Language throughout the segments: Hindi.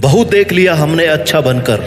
बहुत देख लिया हमने अच्छा बनकर,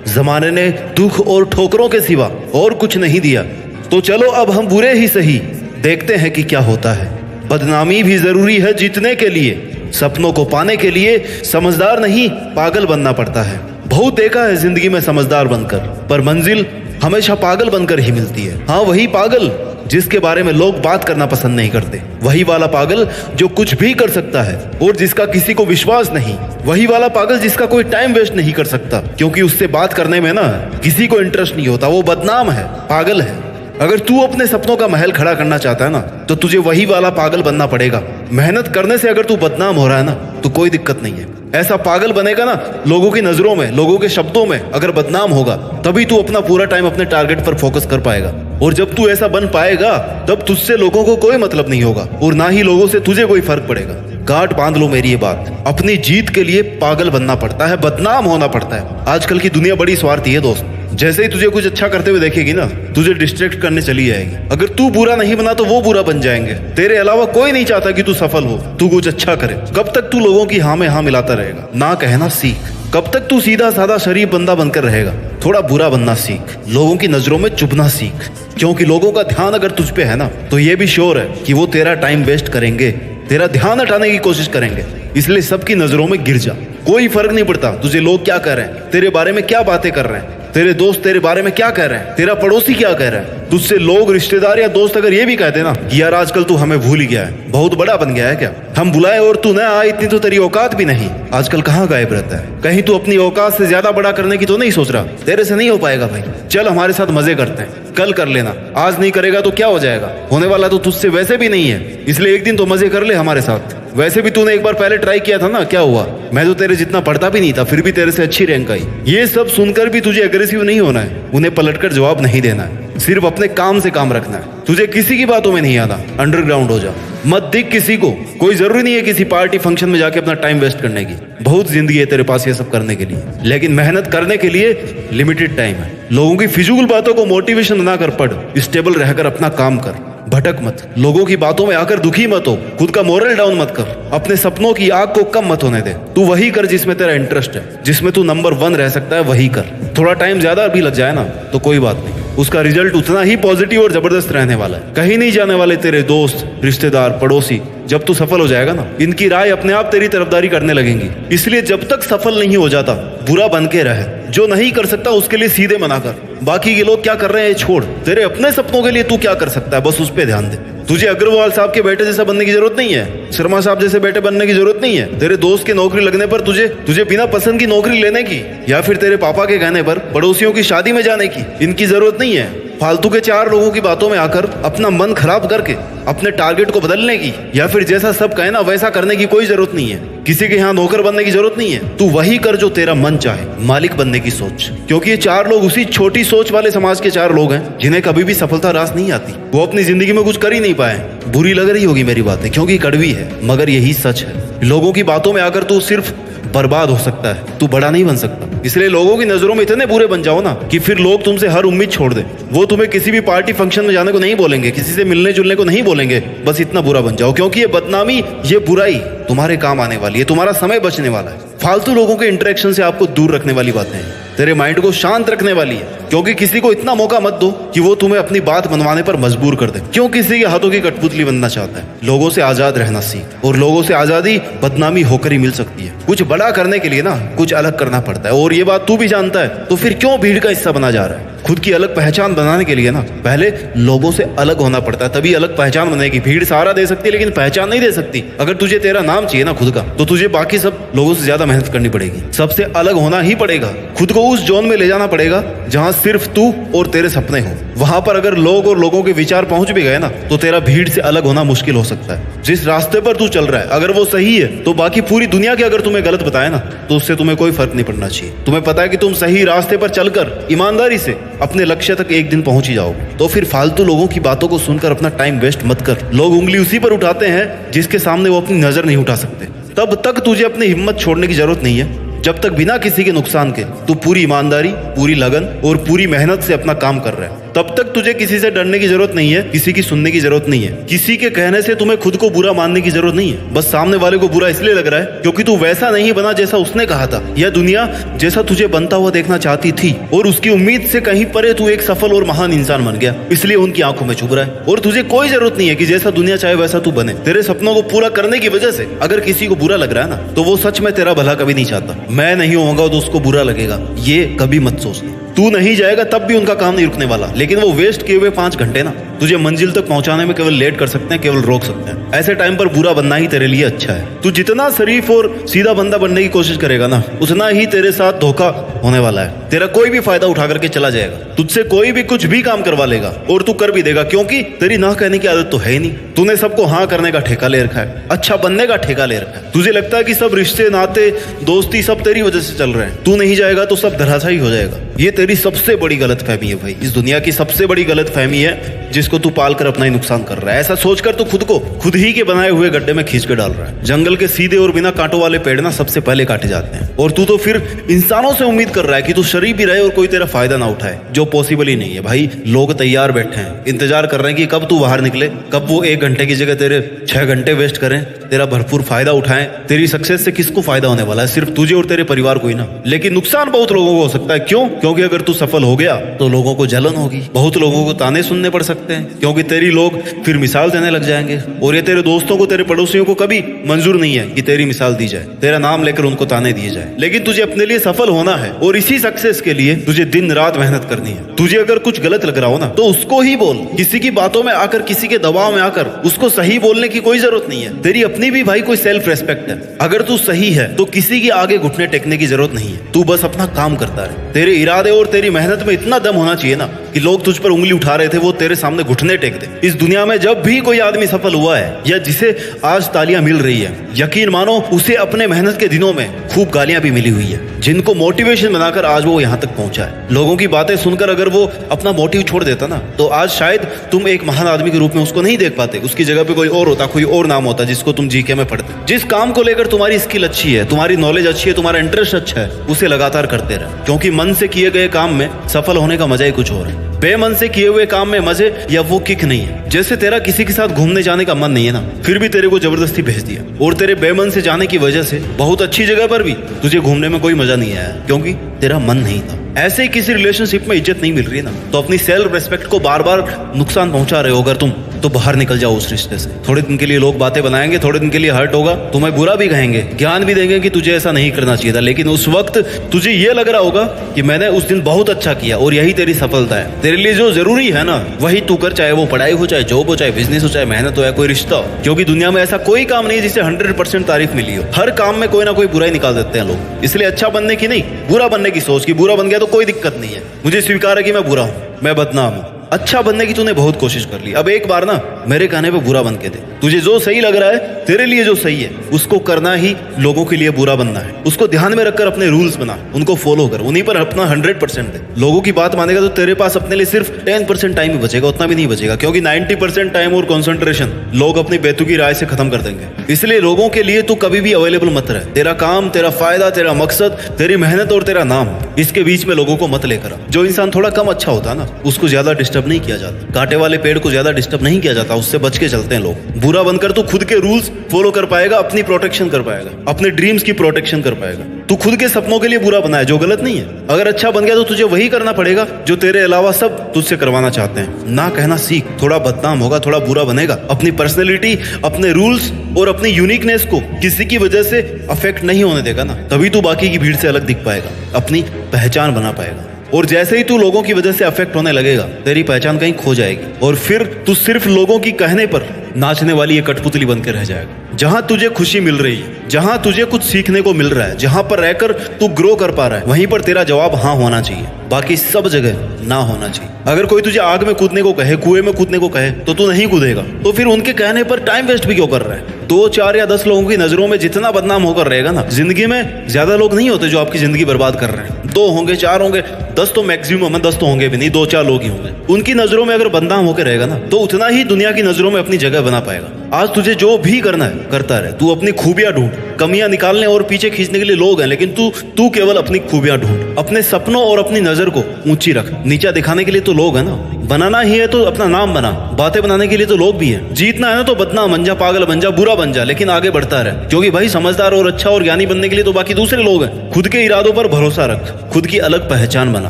जमाने ने दुख और ठोकरों के सिवा और कुछ नहीं दिया। तो चलो अब हम बुरे ही सही, देखते हैं कि क्या होता है। बदनामी भी जरूरी है जीतने के लिए, सपनों को पाने के लिए समझदार नहीं पागल बनना पड़ता है। बहुत देखा है जिंदगी में समझदार बनकर, पर मंजिल हमेशा पागल बनकर ही मिलती है। हाँ, वही पागल जिसके बारे में लोग बात करना पसंद नहीं करते, वही वाला पागल जो कुछ भी कर सकता है और जिसका किसी को विश्वास नहीं, वही वाला पागल जिसका कोई टाइम वेस्ट नहीं कर सकता, क्योंकि उससे बात करने में ना किसी को इंटरेस्ट नहीं होता। वो बदनाम है, पागल है। अगर तू अपने सपनों का महल खड़ा करना चाहता है ना, तो तुझे वही वाला पागल बनना पड़ेगा। मेहनत करने से अगर तू बदनाम हो रहा है ना, तो कोई दिक्कत नहीं है। ऐसा पागल बनेगा ना, लोगों की नजरों में, लोगों के शब्दों में अगर बदनाम होगा, तभी तू अपना पूरा टाइम अपने टारगेट पर फोकस कर पाएगा। और जब तू ऐसा बन पाएगा, तब तुझसे लोगों को कोई मतलब नहीं होगा और ना ही लोगों से तुझे कोई फर्क पड़ेगा। गांठ बांध लो मेरी ये बात, अपनी जीत के लिए पागल बनना पड़ता है, बदनाम होना पड़ता है। आजकल की दुनिया बड़ी स्वार्थी है दोस्त। जैसे ही तुझे कुछ अच्छा करते हुए देखेगी ना, तुझे डिस्ट्रैक्ट करने चली जाएगी। अगर तू बुरा नहीं बना तो वो बुरा बन जाएंगे। तेरे अलावा कोई नहीं चाहता कि तू सफल हो, तू कुछ अच्छा करे। कब तक तू लोगों की हाँ में हाँ मिलाता रहेगा? ना कहना सीख। कब तक तू सीधा साधा शरीफ बंदा बनकर रहेगा? थोड़ा बुरा बनना सीख, लोगों की नजरों में चुभना सीख। क्योंकि लोगों का ध्यान अगर तुझ पे है ना, तो ये भी श्योर है कि वो तेरा टाइम वेस्ट करेंगे, तेरा ध्यान हटाने की कोशिश करेंगे। इसलिए सबकी नजरों में गिर जा। कोई फर्क नहीं पड़ता तुझे लोग क्या कह रहे हैं, तेरे बारे में क्या बातें कर रहे हैं, तेरे दोस्त तेरे बारे में क्या कह रहे हैं, तेरा पड़ोसी क्या कह रहा है। तुझसे लोग, रिश्तेदार या दोस्त अगर ये भी कहते ना कि यार आजकल तू हमें भूल ही गया है, बहुत बड़ा बन गया है क्या, हम बुलाए और तू न आए, इतनी तो तेरी औकात भी नहीं, आजकल कहाँ गायब रहता है? कहीं तू अपनी औकात से ज्यादा बड़ा करने की तो नहीं सोच रहा? तेरे से नहीं हो पाएगा भाई। चल हमारे साथ मजे करते हैं, कल कर लेना। आज नहीं करेगा तो क्या हो जाएगा? होने वाला तो तुझसे वैसे भी नहीं है, इसलिए एक दिन तो मजे कर ले हमारे साथ। वैसे भी तूने एक बार पहले ट्राई किया था ना, क्या हुआ? मैं तो तेरे जितना पढ़ता भी नहीं था, फिर भी तेरे से अच्छी रैंक आई। ये सब सुनकर भी तुझे एग्रेसिव नहीं होना है, उन्हें पलटकर जवाब नहीं देना है, सिर्फ अपने काम से काम रखना है। तुझे किसी की बातों में नहीं आना, अंडरग्राउंड हो जा, मत दिख किसी को। कोई जरूरी नहीं है किसी पार्टी फंक्शन में जाके अपना टाइम वेस्ट करने की। बहुत जिंदगी है तेरे पास ये सब करने के लिए, लेकिन मेहनत करने के लिए लिमिटेड टाइम है। लोगों की फिजूल बातों को मोटिवेशन ना कर पढ़, स्टेबल रहकर अपना काम कर, भटक मत। लोगों की बातों में आकर दुखी मत हो, खुद का मोरल डाउन मत कर, अपने सपनों की आग को कम मत होने दे। तू वही कर जिसमें तेरा इंटरेस्ट है, जिसमें तू नंबर 1 रह सकता है, वही कर। थोड़ा टाइम ज्यादा भी लग जाए ना तो कोई बात नहीं, उसका रिजल्ट उतना ही पॉजिटिव और जबरदस्त रहने वाला है। कहीं नहीं जाने वाले तेरे दोस्त, रिश्तेदार, पड़ोसी। जब तू सफल हो जाएगा ना, इनकी राय अपने आप तेरी तरफदारी करने लगेंगी। इसलिए जब तक सफल नहीं हो जाता, बुरा बन के रहे। जो नहीं कर सकता उसके लिए सीधे मना कर। बाकी के लोग क्या कर रहे हैं छोड़, तेरे अपने सपनों के लिए तू क्या कर सकता है, बस उस पर ध्यान दे। तुझे अग्रवाल साहब के बेटे जैसा बनने की जरूरत नहीं है, शर्मा साहब जैसे बेटे बनने की जरूरत नहीं है। तेरे दोस्त की नौकरी लगने पर तुझे बिना पसंद की नौकरी लेने की, या फिर तेरे पापा के कहने पर पड़ोसियों की शादी में जाने की, इनकी जरूरत नहीं है। फालतू के 4 लोगों की बातों में आकर अपना मन खराब करके अपने टारगेट को बदलने की, या फिर जैसा सब कहे ना वैसा करने की कोई जरूरत नहीं है। किसी के यहाँ नौकर बनने की जरूरत नहीं है। तू वही कर जो तेरा मन चाहे, मालिक बनने की सोच। क्योंकि ये 4 लोग उसी छोटी सोच वाले समाज के 4 लोग हैं जिन्हें कभी भी सफलता रास नहीं आती। वो अपनी जिंदगी में कुछ कर ही नहीं पाए। बुरी लग रही होगी मेरी बातें, क्योंकि कड़वी है, मगर यही सच है। लोगों की बातों में आकर तू सिर्फ बर्बाद हो सकता है, तू बड़ा नहीं बन सकता। इसलिए लोगों की नजरों में इतने बुरे बन जाओ ना कि फिर लोग तुमसे हर उम्मीद छोड़ दे। वो तुम्हें किसी भी पार्टी फंक्शन में जाने को नहीं बोलेंगे, किसी से मिलने जुलने को नहीं बोलेंगे, बस इतना बुरा बन जाओ। क्योंकि ये बदनामी, ये बुराई तुम्हारे काम आने वाली है, तुम्हारा समय बचने वाला है। फालतू लोगों के इंटरेक्शन से आपको दूर रखने वाली बातें हैं, तेरे माइंड को शांत रखने वाली है। क्योंकि किसी को इतना मौका मत दो कि वो तुम्हें अपनी बात मनवाने पर मजबूर कर दे। क्यों किसी के हाथों की कठपुतली बनना चाहता है? लोगों से आजाद रहना सीख, और लोगों से आजादी बदनामी होकर ही मिल सकती है। कुछ बड़ा करने के लिए ना कुछ अलग करना पड़ता है, और ये बात तू भी जानता है, तो फिर क्यों भीड़ का हिस्सा बना जा रहा है? खुद की अलग पहचान बनाने के लिए ना पहले लोगों से अलग होना पड़ता है, तभी अलग पहचान बनेगी। भीड़ सहारा दे सकती है लेकिन पहचान नहीं दे सकती। अगर तुझे तेरा नाम चाहिए ना खुद का, तो तुझे बाकी सब लोगों से ज्यादा मेहनत करनी पड़ेगी, सबसे अलग होना ही पड़ेगा। खुद को उस जोन में ले जाना पड़ेगा जहां सिर्फ तू और तेरे सपने हो। वहां पर अगर लोग और लोगों के विचार पहुंच भी गए ना, तो तेरा भीड़ से अलग होना मुश्किल हो सकता है। जिस रास्ते पर तू चल रहा है अगर वो सही है, तो बाकी पूरी दुनिया के अगर तुम्हें गलत बताए ना, तो उससे तुम्हें कोई फर्क नहीं पड़ना चाहिए। तुम्हें पता है कि तुम सही रास्ते पर चलकर ईमानदारी से अपने लक्ष्य तक एक दिन पहुंच ही जाओगे। तो फिर फालतू लोगों की बातों को सुनकर अपना टाइम वेस्ट मत कर। लोग उंगली उसी पर उठाते हैं जिसके सामने वो अपनी नजर नहीं उठा सकते। तब तक तुझे अपनी हिम्मत छोड़ने की जरूरत नहीं है, जब तक बिना किसी के नुकसान के तू पूरी ईमानदारी, पूरी लगन और पूरी मेहनत से अपना काम कर रहा है। तब तक तुझे किसी से डरने की जरूरत नहीं है, किसी की सुनने की जरूरत नहीं है, किसी के कहने से तुम्हें खुद को बुरा मानने की जरूरत नहीं है। बस सामने वाले को बुरा इसलिए लग रहा है क्योंकि तू वैसा नहीं बना जैसा उसने कहा था, यह दुनिया जैसा तुझे बनता हुआ देखना चाहती थी, और उसकी उम्मीद से कहीं परे तू एक सफल और महान इंसान बन गया, इसलिए उनकी आंखों में चुभ रहा है। और तुझे कोई जरूरत नहीं है कि जैसा दुनिया चाहे वैसा तू बने। तेरे सपनों को पूरा करने की वजह से अगर किसी को बुरा लग रहा है ना, तो वो सच में तेरा भला कभी नहीं चाहता। मैं नहीं होऊंगा तो उसको बुरा लगेगा, ये कभी मत सोचना। तू नहीं जाएगा तब भी उनका काम नहीं रुकने वाला, लेकिन वो वेस्ट किए हुए 5 घंटे ना तुझे मंजिल तक पहुंचाने में केवल लेट कर सकते हैं, केवल रोक सकते हैं। ऐसे टाइम पर बुरा बनना ही तेरे लिए अच्छा है। तू जितना शरीफ और सीधा बंदा बनने की कोशिश करेगा ना, उतना ही तेरे साथ धोखा होने वाला है। तेरा कोई भी फायदा उठा करके चला जाएगा, तुझसे कोई भी कुछ भी काम करवा लेगा, और तू कर भी देगा क्योंकि तेरी ना कहने की आदत तो है ही नहीं। तूने सबको हाँ करने का ठेका ले रखा है, अच्छा बनने का ठेका ले रखा है। तुझे लगता है कि सब रिश्ते नाते दोस्ती सब तेरी वजह से चल रहे हैं। तू नहीं जाएगा तो सब धराशायी हो जाएगा। ये तेरी सबसे बड़ी गलतफहमी है भाई, इस दुनिया की सबसे बड़ी गलतफहमी है जिसको तू पाल कर अपना ही नुकसान कर रहा है। ऐसा सोचकर तू खुद को खुद ही के बनाए हुए गड्ढे में खींच कर डाल रहा है। जंगल के सीधे और बिना कांटों वाले पेड़ ना सबसे पहले काटे जाते हैं, और तू तो फिर इंसानों से उम्मीद कर रहा है कि तू शरीफ भी रहे और कोई तेरा फायदा ना उठाए, जो पॉसिबल ही नहीं है भाई। लोग तैयार बैठे हैं, इंतजार कर रहे हैं कि कब तू बाहर निकले, कब वो 1 घंटे की जगह तेरे 6 घंटे वेस्ट करें, तेरा भरपूर फायदा उठाएं। तेरी सक्सेस से किसको फायदा होने वाला है? सिर्फ तुझे और तेरे परिवार को ही ना। लेकिन नुकसान बहुत लोगों को हो सकता है। क्यों? क्योंकि अगर तू सफल हो गया तो लोगों को जलन होगी, बहुत लोगों को ताने सुनने पड़ सकते हैं, क्योंकि तेरी लोग फिर मिसाल देने लग जाएंगे। और ये तेरे दोस्तों को, तेरे पड़ोसियों को कभी मंजूर नहीं है कि तेरी मिसाल दी जाए, तेरा नाम लेकर उनको ताने दिए जाए। लेकिन तुझे अपने लिए सफल होना है, और इसी सक्सेस के लिए तुझे दिन रात मेहनत करनी है। तुझे अगर कुछ गलत लग रहा हो ना, तो उसको ही बोल। किसी की बातों में आकर, किसी के दबाव में आकर उसको सही बोलने की कोई जरूरत नहीं है। तेरी अपनी भी भाई कोई सेल्फ रेस्पेक्ट है। अगर तू सही है तो किसी के आगे घुटने टेकने की जरूरत नहीं है। तू बस अपना काम करता रहे। तेरे इरादे और तेरी मेहनत में इतना दम होना चाहिए ना कि लोग तुझ पर उंगली उठा रहे थे वो तेरे सामने घुटने टेक दे। इस दुनिया में जब भी कोई आदमी सफल हुआ है या जिसे आज तालियां मिल रही है, यकीन मानो उसे अपने मेहनत के दिनों में खूब गालियां भी मिली हुई है, जिनको मोटिवेशन बनाकर आज वो यहाँ तक पहुंचा है। लोगों की बातें सुनकर अगर वो अपना मोटिव छोड़ देता ना, तो आज शायद तुम एक महान आदमी के रूप में उसको नहीं देख पाते। उसकी जगह पे कोई और होता, कोई और नाम होता जिसको तुम जीके में पढ़ते। जिस काम को लेकर तुम्हारी स्किल अच्छी है, तुम्हारी नॉलेज अच्छी है, तुम्हारा इंटरेस्ट अच्छा है, उसे लगातार करते रहे, क्योंकि मन से किए गए काम में सफल होने का मजा ही कुछ और है। बेमन से किए हुए काम में मजे या वो किक नहीं है। जैसे तेरा किसी के साथ घूमने जाने का मन नहीं है ना, फिर भी तेरे को जबरदस्ती भेज दिया, और तेरे बेमन से जाने की वजह से बहुत अच्छी जगह पर भी तुझे घूमने में कोई मजा नहीं आया, क्योंकि तेरा मन नहीं था। ऐसे ही किसी रिलेशनशिप में इज्जत नहीं मिल रही है ना, तो अपनी सेल्फ रेस्पेक्ट को बार बार नुकसान पहुंचा रहे हो अगर तुम, तो बाहर निकल जाओ उस रिश्ते से। थोड़े दिन के लिए लोग बातें बनाएंगे, थोड़े दिन के लिए हर्ट होगा, तुम्हें बुरा भी कहेंगे, ज्ञान भी देंगे कि तुझे ऐसा नहीं करना चाहिए था, लेकिन उस वक्त तुझे ये लग रहा होगा कि मैंने उस दिन बहुत अच्छा किया और यही तेरी सफलता है। तेरे लिए जो जरूरी है ना वही तू कर, चाहे वो पढ़ाई हो, चाहे जॉब हो, चाहे बिजनेस हो, चाहे मेहनत हो, या कोई रिश्ता हो। क्योंकि दुनिया में ऐसा कोई काम नहीं है जिसे 100% तारीफ मिली हो। हर काम में कोई ना कोई बुराई निकाल देते हैं लोग। इसलिए अच्छा बनने की नहीं, बुरा बनने की सोच, कि बुरा बन गया तो कोई दिक्कत नहीं है, मुझे स्वीकार है कि मैं बुरा हूं, मैं बदनाम हूं। अच्छा बनने की तूने बहुत कोशिश कर ली, अब एक बार ना मेरे कहने पे बुरा बन के दे। तुझे जो सही लग रहा है, तेरे लिए जो सही है, उसको करना ही लोगों के लिए बुरा बनना है। उसको ध्यान में रखकर अपने रूल्स बना, उनको फॉलो कर, उन्हीं पर अपना 100% दे। लोगों की बात मानेगा तो तेरे पास अपने लिए सिर्फ 10% टाइम ही बचेगा, उतना भी नहीं बचेगा, क्योंकि 90% टाइम और कॉन्सेंट्रेशन लोग अपनी बेतुकी राय से खत्म कर देंगे। इसलिए लोगों के लिए तू कभी भी अवेलेबल मत रहे। तेरा काम, तेरा फायदा, तेरा मकसद, तेरी मेहनत और तेरा नाम, इसके बीच में लोगों को मत लेकर आ। जो इंसान थोड़ा कम अच्छा होता है ना, उसको ज्यादा डिस्टर्ब नहीं किया जाता। कांटे वाले पेड़ को ज्यादा डिस्टर्ब नहीं किया जाता, उससे बच के चलते हैं लोग। बुरा बनकर तू खुद के रूल्स फॉलो कर पाएगा, अपनी प्रोटेक्शन कर पाएगा, अपने ड्रीम्स की प्रोटेक्शन कर पाएगा। तू खुद के सपनों के लिए बुरा बना है, जो गलत नहीं है। अगर अच्छा बन गया तो तुझे वही करना पड़ेगा जो तेरे अलावा सब तुझसे करवाना चाहते हैं। ना कहना सीख, थोड़ा बदनाम होगा, थोड़ा बुरा बनेगा। अपनी पर्सनैलिटी, अपने रूल्स और अपनी यूनिकनेस को किसी की वजह से अफेक्ट नहीं होने देगा ना, तभी तू बाकी की भीड़ से अलग दिख पाएगा, अपनी पहचान बना पाएगा। और जैसे ही तू लोगों की वजह से अफेक्ट होने लगेगा, तेरी पहचान कहीं खो जाएगी, और फिर तू सिर्फ लोगों की कहने पर नाचने वाली एक कठपुतली बनकर रह जाएगा। जहां तुझे खुशी मिल रही है, जहां तुझे कुछ सीखने को मिल रहा है, जहां पर रहकर तू ग्रो कर पा रहा है, वहीं पर तेरा जवाब हाँ होना चाहिए, बाकी सब जगह ना होना चाहिए। अगर कोई तुझे आग में कूदने को कहे, कुएं में कूदने को कहे, तो तू नहीं कूदेगा, तो फिर उनके कहने पर टाइम वेस्ट भी क्यों कर रहा है? 2, 4 या 10 लोगों की नजरों में जितना बदनाम होकर रहेगा ना, जिंदगी में ज्यादा लोग नहीं होते जो आपकी जिंदगी बर्बाद कर रहे हैं। 2 होंगे, 4 होंगे, 10 तो मैक्सिमम है, 10 तो होंगे भी नहीं, 2, 4 लोग ही होंगे। उनकी नजरों में अगर बदनाम होकर रहेगा ना, तो उतना ही दुनिया की नजरों में अपनी जगह बना पाएगा। आज तुझे जो भी करना है करता रहे, तू अपनी खूबियां ढूंढ। कमियां निकालने और पीछे खींचने के लिए लोग हैं, लेकिन तू केवल अपनी खूबियां ढूंढ। अपने सपनों और अपनी नजर को ऊंची रख, नीचा दिखाने के लिए तो लोग हैं ना, बनाना ही है तो अपना नाम बना, बातें बनाने के लिए तो लोग भी हैं। जीतना है ना तो बदनाम बन जा, पागल बन जा, बुरा बन जा, लेकिन आगे बढ़ता रहे, क्योंकि भाई समझदार और अच्छा और ज्ञानी बनने के लिए तो बाकी दूसरे लोग हैं। खुद के इरादों पर भरोसा रख, खुद की अलग पहचान बना।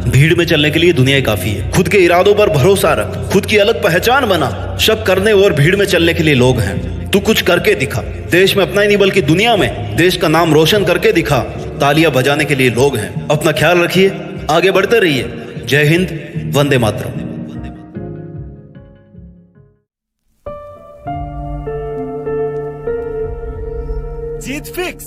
भीड़ में चलने के लिए दुनिया काफी है। खुद के इरादों पर भरोसा रख, खुद की अलग पहचान बना। शक करने और भीड़ में चलने के लिए लोग हैं, तू कुछ करके दिखा। देश में अपना ही नहीं बल्कि दुनिया में देश का नाम रोशन करके दिखा। तालियां बजाने के लिए लोग हैं। अपना ख्याल रखिए, आगे बढ़ते रहिए। जय हिंद, वंदे मातरम। जीत फिक्स।